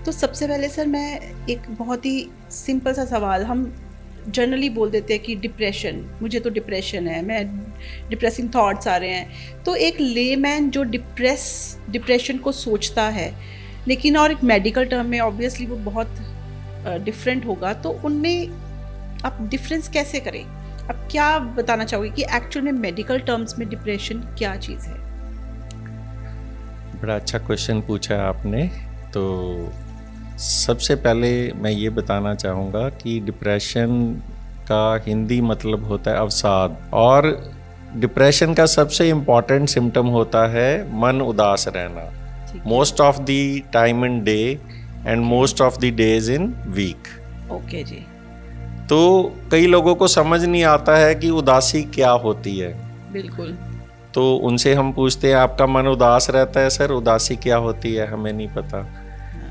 तो सबसे पहले सर मैं एक बहुत ही सिंपल सा सवाल, हम जनरली बोल देते हैं कि डिप्रेशन, मुझे तो डिप्रेशन है, मैं डिप्रेसिंग थॉट्स आ रहे हैं। तो एक लेमैन जो डिप्रेशन को सोचता है, लेकिन और एक मेडिकल टर्म में ऑब्वियसली वो बहुत डिफरेंट होगा, तो उनमें आप डिफरेंस कैसे करें? आप क्या बताना चाहोगे कि एक्चुअल में मेडिकल टर्म्स में डिप्रेशन क्या चीज़ है? बड़ा अच्छा क्वेश्चन पूछा है आपने। तो सबसे पहले मैं ये बताना चाहूँगा कि डिप्रेशन का हिंदी मतलब होता है अवसाद, और डिप्रेशन का सबसे इम्पॉर्टेंट सिम्टम होता है मन उदास रहना, most of the time in day and most of the days in week. Okay जी। तो कई लोगों को समझ नहीं आता है कि उदासी क्या होती है। बिल्कुल। तो उनसे हम पूछते हैं आपका मन उदास रहता है सर, उदासी क्या होती है? हमें नहीं पता।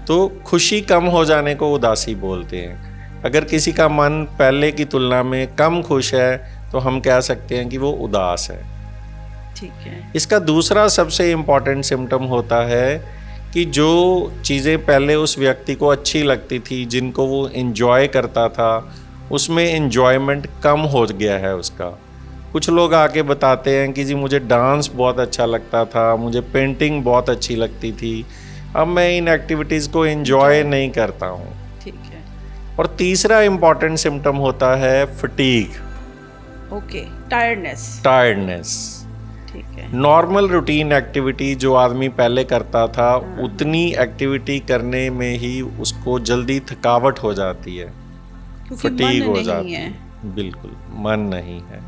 तो खुशी कम हो जाने को उदासी बोलते हैं। अगर किसी का मन पहले की तुलना में कम खुश है तो हम कह सकते हैं कि वो उदास है। ठीक है। इसका दूसरा सबसे इम्पॉर्टेंट सिम्टम होता है कि जो चीज़ें पहले उस व्यक्ति को अच्छी लगती थी, जिनको वो एंजॉय करता था, उसमें एंजॉयमेंट कम हो गया है उसका। कुछ लोग आके बताते हैं कि जी मुझे डांस बहुत अच्छा लगता था, मुझे पेंटिंग बहुत अच्छी लगती थी, अब मैं इन एक्टिविटीज़ को एंजॉय नहीं करता हूँ। ठीक है। और तीसरा इम्पॉर्टेंट सिम्टम होता है फटीग। Okay, tiredness. ठीक है। नॉर्मल रूटीन एक्टिविटी जो आदमी पहले करता था, उतनी एक्टिविटी करने में ही उसको जल्दी थकावट हो जाती है, फटीग हो जाती है। बिल्कुल, मन नहीं है।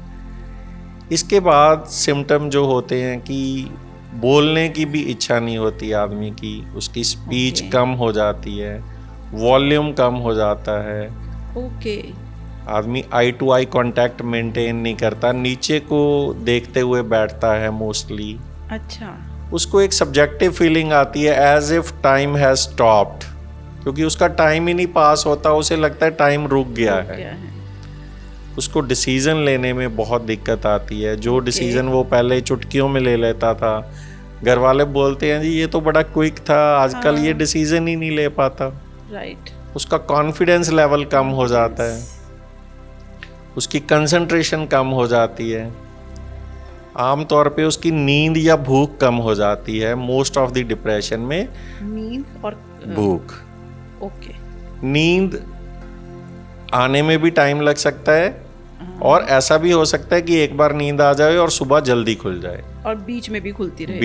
इसके बाद सिम्टम जो होते हैं कि बोलने की भी इच्छा नहीं होती आदमी की, उसकी स्पीच कम हो जाती है, वॉल्यूम कम हो जाता है। ओके। आदमी आई टू आई कांटेक्ट मेंटेन नहीं करता, नीचे को देखते हुए बैठता है मोस्टली। अच्छा। उसको एक सब्जेक्टिव फीलिंग आती है as if time has stopped, क्योंकि उसका टाइम ही नहीं पास होता, उसे लगता है टाइम रुक गया है। उसको डिसीजन लेने में बहुत दिक्कत आती है। जो डिसीजन वो पहले चुटकियों में ले लेता था, घर वाले बोलते हैं जी ये तो बड़ा क्विक था, आजकल ये डिसीजन ही नहीं ले पाता। राइट। उसका कॉन्फिडेंस लेवल कम हो जाता है, उसकी कंसंट्रेशन कम हो जाती है, आमतौर पे उसकी नींद या भूख कम हो जाती है। मोस्ट ऑफ द डिप्रेशन में नींद और भूख। ओके। नींद आने में भी टाइम लग सकता है, और ऐसा भी हो सकता है कि एक बार नींद आ जाए और सुबह जल्दी खुल जाए, और बीच में भी खुलती रहे।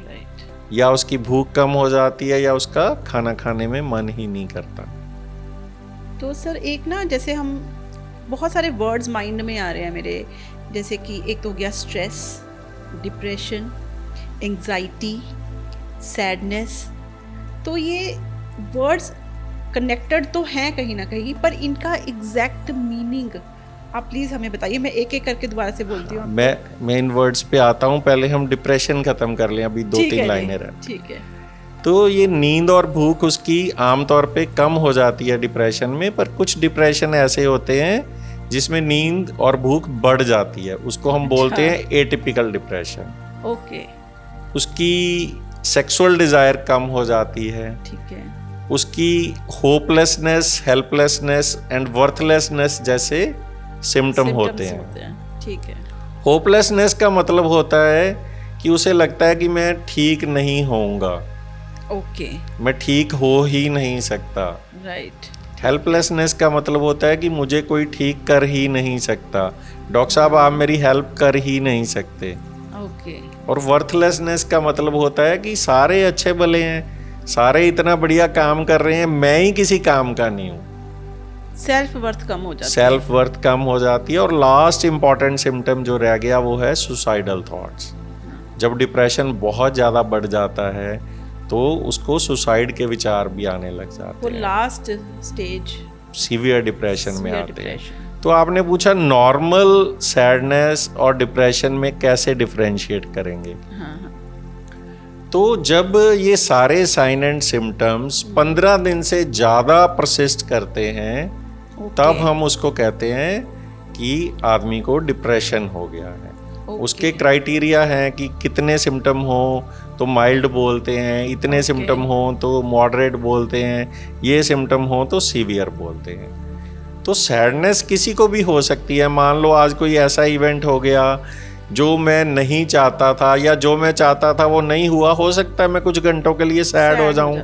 राइट। या उसकी भूख कम हो जाती है, या उसका खाना खाने में मन ही नहीं करता। तो सर एक ना, जैसे हम बहुत सारे वर्ड्स माइंड में आ रहे हैं मेरे, जैसे कि एक तो हो गया स्ट्रेस, डिप्रेशन, एंजाइटी, सैडनेस। तो ये वर्ड्स कनेक्टेड तो हैं कहीं ना कहीं, पर इनका एग्जैक्ट मीनिंग आप प्लीज़ हमें बताइए। मैं एक एक करके दोबारा से बोलती हूँ। मैं इन वर्ड्स पे आता हूँ, पहले हम डिप्रेशन खत्म कर लें, अभी 2-3 लाइनें रह। ठीक है। तो ये नींद और भूख उसकी आमतौर पे कम हो जाती है डिप्रेशन में, पर कुछ डिप्रेशन ऐसे होते हैं जिसमें नींद और भूख बढ़ जाती है, उसको हम बोलते हैं एटिपिकल डिप्रेशन। ओके। उसकी सेक्सुअल डिजायर कम हो जाती है। ठीक है। उसकी होपलेसनेस, हेल्पलेसनेस एंड वर्थलेसनेस जैसे सिम्टम होते हैं। ठीक है। होपलेसनेस का मतलब होता है कि उसे लगता है कि मैं ठीक नहीं होऊंगा। ओके। मैं ठीक हो ही नहीं सकता। राइट। हेल्पलेसनेस का मतलब होता है कि मुझे कोई ठीक कर ही नहीं सकता, डॉक्टर साहब आप मेरी हेल्प कर ही नहीं सकते। ओके। और वर्थलेसनेस का मतलब होता है कि सारे अच्छे भले हैं, सारे इतना बढ़िया काम कर रहे हैं, मैं ही किसी काम का नहीं हूँ। सेल्फ वर्थ कम हो जाती है। सेल्फ वर्थ कम हो जाती है। और लास्ट इंपॉर्टेंट सिम्टम जो रह गया वो है सुसाइडल थॉट्स। जब डिप्रेशन बहुत ज़्यादा बढ़ जाता है तो उसको सुसाइड के विचार भी आने लग जाते हैं। वो लास्ट स्टेज सीवियर डिप्रेशन में आते हैं। तो आपने पूछा नॉर्मल सैडनेस और डिप्रेशन में कैसे डिफरेंशिएट करेंगे। तो जब ये सारे साइन एंड सिम्टम्स 15 दिन से ज़्यादा परसिस्ट करते हैं, तब हम उसको कहते हैं कि आदमी को डिप्रेशन हो गया है। उसके क्राइटेरिया हैं कि कितने सिम्टम हो, तो माइल्ड बोलते हैं, इतने सिम्टम हो तो मॉडरेट बोलते हैं, ये सिम्टम हो तो सीवियर बोलते हैं। तो सैडनेस किसी को भी हो सकती है। मान लो आज कोई ऐसा इवेंट हो गया जो मैं नहीं चाहता था, या जो मैं चाहता था वो नहीं हुआ, हो सकता है मैं कुछ घंटों के लिए सैड हो जाऊं,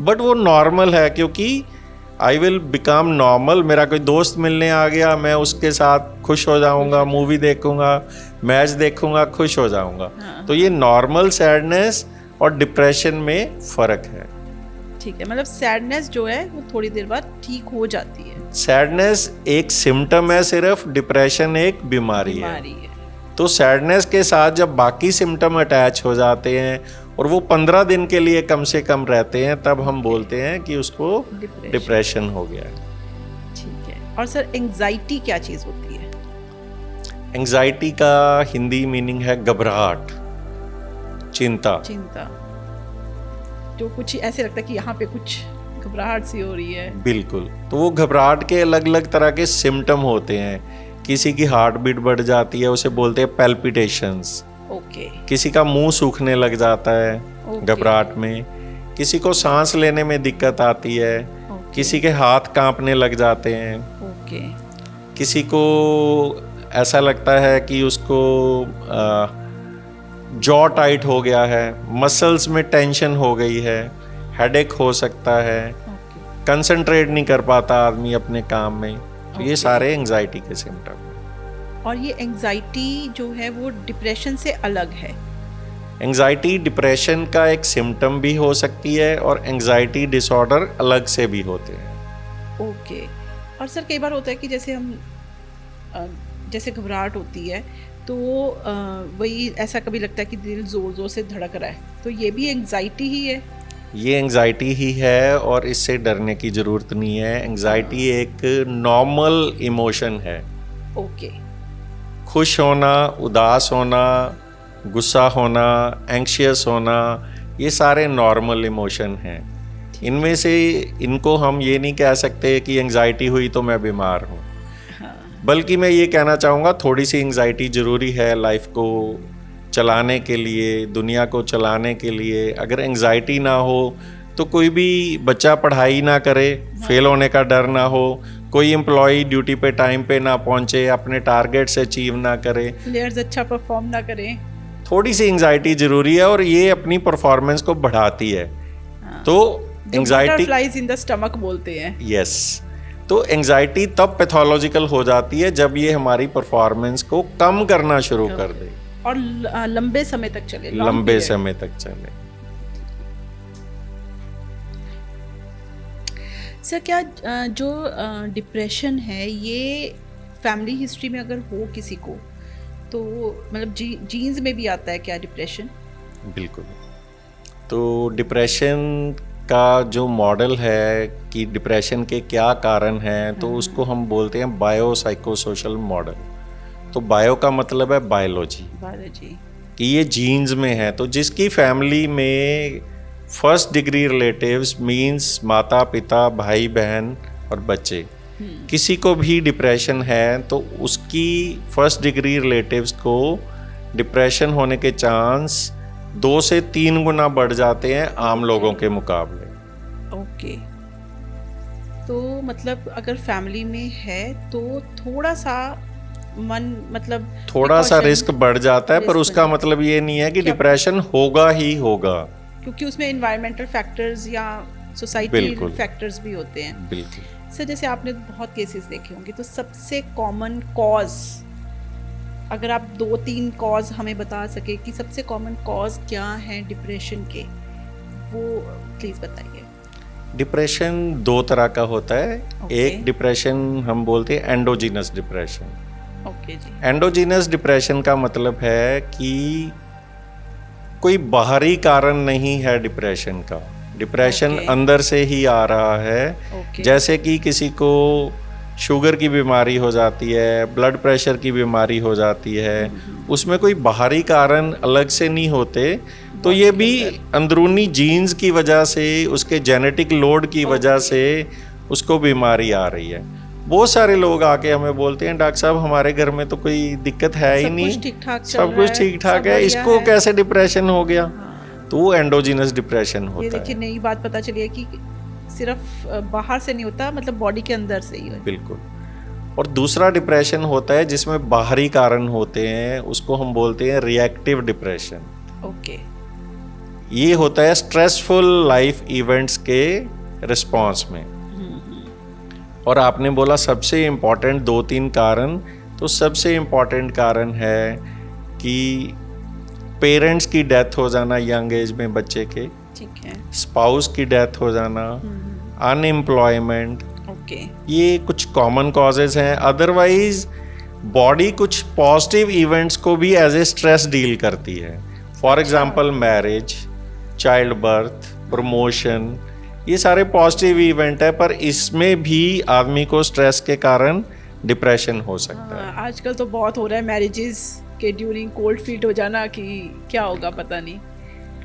बट वो नॉर्मल है, क्योंकि आई विल बिकम नॉर्मल। मेरा कोई दोस्त मिलने आ गया, मैं उसके साथ खुश हो जाऊंगा, मूवी देखूंगा, मैच देखूंगा, खुश हो जाऊंगा। तो ये नॉर्मल सैडनेस और डिप्रेशन में फ़र्क है। ठीक है, मतलब सैडनेस जो है वो थोड़ी देर बाद ठीक हो जाती है। सैडनेस एक सिम्टम है सिर्फ, डिप्रेशन एक बीमारी है। तो सैडनेस के साथ जब बाकी सिम्टम अटैच हो जाते हैं और वो 15 दिन के लिए कम से कम रहते हैं, तब हम बोलते हैं कि उसको डिप्रेशन हो गया है। ठीक है। और सर एंजाइटी क्या चीज़ होती है? एंजाइटी का हिंदी मीनिंग है घबराहट, चिंता। जो कुछ ऐसे लगता है कि यहाँ पे कुछ घबराहट सी हो रही है। बिल्कुल। तो वो घबराहट के अलग अलग तरह के सिम्टम होते हैं। किसी की हार्ट बीट बढ़ जाती है, उसे बोलते हैं पैल्पिटेशंस। किसी का मुंह सूखने लग जाता है घबराहट में, किसी को सांस लेने में दिक्कत आती है, किसी के हाथ कांपने लग जाते हैं, किसी को ऐसा लगता है कि उसको जॉ टाइट हो गया है, मसल्स में टेंशन हो गई है, हेडेक हो सकता है, कंसंट्रेट नहीं कर पाता आदमी अपने काम में। तो ये सारे एंजाइटी के सिम्टम हैं। और ये एंजाइटी जो है वो डिप्रेशन से अलग है? एंजाइटी डिप्रेशन का एक सिम्टम भी हो सकती है और एंजाइटी डिसऑर्डर अलग से भी होते हैं। ओके। और सर कई बार होता है कि जैसे हम जैसे घबराहट होती है तो वही ऐसा कभी लगता है कि दिल ज़ोर ज़ोर से धड़क रहा है, तो ये भी एंजाइटी ही है? ये एंजाइटी ही है और इससे डरने की ज़रूरत नहीं है। एंजाइटी एक नॉर्मल इमोशन है। ओके। खुश होना, उदास होना, गुस्सा होना, एंग्शियस होना, ये सारे नॉर्मल इमोशन हैं। इनमें से इनको हम ये नहीं कह सकते कि एंजाइटी हुई तो मैं बीमार हूँ। बल्कि मैं ये कहना चाहूँगा थोड़ी सी एंजाइटी ज़रूरी है लाइफ को चलाने के लिए, दुनिया को चलाने के लिए। अगर एंजाइटी ना हो तो कोई भी बच्चा पढ़ाई ना करे, फेल होने का डर ना हो, कोई एम्प्लॉय ड्यूटी पे टाइम पे ना पहुंचे, अपने टारगेट से अचीव ना करे, प्लेयर्स अच्छा परफॉर्म ना करें, थोड़ी सी एंजाइटी जरूरी है और ये अपनी परफॉर्मेंस को बढ़ाती है। तो anxiety butterflies in the stomach बोलते हैं। यस। तो एंजाइटी तब पैथोलॉजिकल हो जाती है जब ये हमारी परफॉर्मेंस को कम करना शुरू कर दे और लंबे समय तक चले। लंबे समय तक चले। सर क्या जो डिप्रेशन है ये फैमिली हिस्ट्री में अगर हो किसी को तो मतलब जीन्स में भी आता है क्या डिप्रेशन? बिल्कुल। तो डिप्रेशन का जो मॉडल है कि डिप्रेशन के क्या कारण हैं, तो उसको हम बोलते हैं बायो साइकोसोशल मॉडल। तो बायो का मतलब है बायोलॉजी कि ये जीन्स में है। तो जिसकी फैमिली में फर्स्ट डिग्री रिलेटिव्स मींस माता पिता भाई बहन और बच्चे, किसी को भी डिप्रेशन है तो उसकी फर्स्ट डिग्री रिलेटिव्स को डिप्रेशन होने के चांस 2 से 3 गुना बढ़ जाते हैं आम लोगों के मुकाबले। ओके। तो मतलब अगर फैमिली में है तो थोड़ा सा थोड़ा सा रिस्क बढ़ जाता है, पर उसका मतलब ये नहीं है कि डिप्रेशन होगा ही होगा, क्योंकि उसमें एनवायरमेंटल फैक्टर्स या सोसाइटी फैक्टर्स भी होते हैं। बिल्कुल। सर जैसे आपने बहुत केसेस देखे होंगे, तो सबसे कॉमन कॉज अगर आप 2-3 कॉज हमें बता सके कि सबसे कॉमन कॉज क्या है डिप्रेशन के, वो प्लीज बताइए। डिप्रेशन 2 तरह का होता है। एक डिप्रेशन हम बोलते हैं एंडोजीनस डिप्रेशन। ओके जी। एंडोजीनस डिप्रेशन का मतलब है कि कोई बाहरी कारण नहीं है डिप्रेशन का, डिप्रेशन अंदर से ही आ रहा है। जैसे कि किसी को शुगर की बीमारी हो जाती है, ब्लड प्रेशर की बीमारी हो जाती है, उसमें कोई बाहरी कारण अलग से नहीं होते। तो ये भी अंदरूनी जीन्स की वजह से, उसके जेनेटिक लोड की वजह से उसको बीमारी आ रही है। बहुत सारे लोग आके हमें बोलते हैं डॉक्टर साहब हमारे घर में तो कोई दिक्कत है ही नहीं, सब कुछ ठीक ठाक है, इसको कैसे डिप्रेशन हो गया? तो वो एंडोजीनस डिप्रेशन ये होता देखिए है। नई बात पता चली है कि सिर्फ बाहर से नहीं होता, मतलब बॉडी के अंदर से ही है। बिल्कुल। और दूसरा डिप्रेशन होता है जिसमें बाहरी कारण होते हैं, उसको हम बोलते हैं रिएक्टिव डिप्रेशन। ओके। ये होता है स्ट्रेसफुल लाइफ इवेंट्स के रिस्पॉन्स में। और आपने बोला सबसे इम्पॉर्टेंट 2-3 कारण, तो सबसे इम्पॉर्टेंट कारण है कि पेरेंट्स की डेथ हो जाना यंग एज में बच्चे के, ठीक है। स्पाउस की डेथ हो जाना, अनएम्प्लॉयमेंट, ओके। ये कुछ कॉमन कॉजेज हैं। अदरवाइज बॉडी कुछ पॉजिटिव इवेंट्स को भी एज ए स्ट्रेस डील करती है। For example marriage, child birth, promotion, ये सारे पॉजिटिव इवेंट है, पर इसमें भी आदमी को स्ट्रेस के कारण डिप्रेशन हो सकता है। आजकल तो बहुत हो रहा है मैरिजेस के ड्यूरिंग कोल्ड फीट हो जाना कि क्या होगा पता नहीं।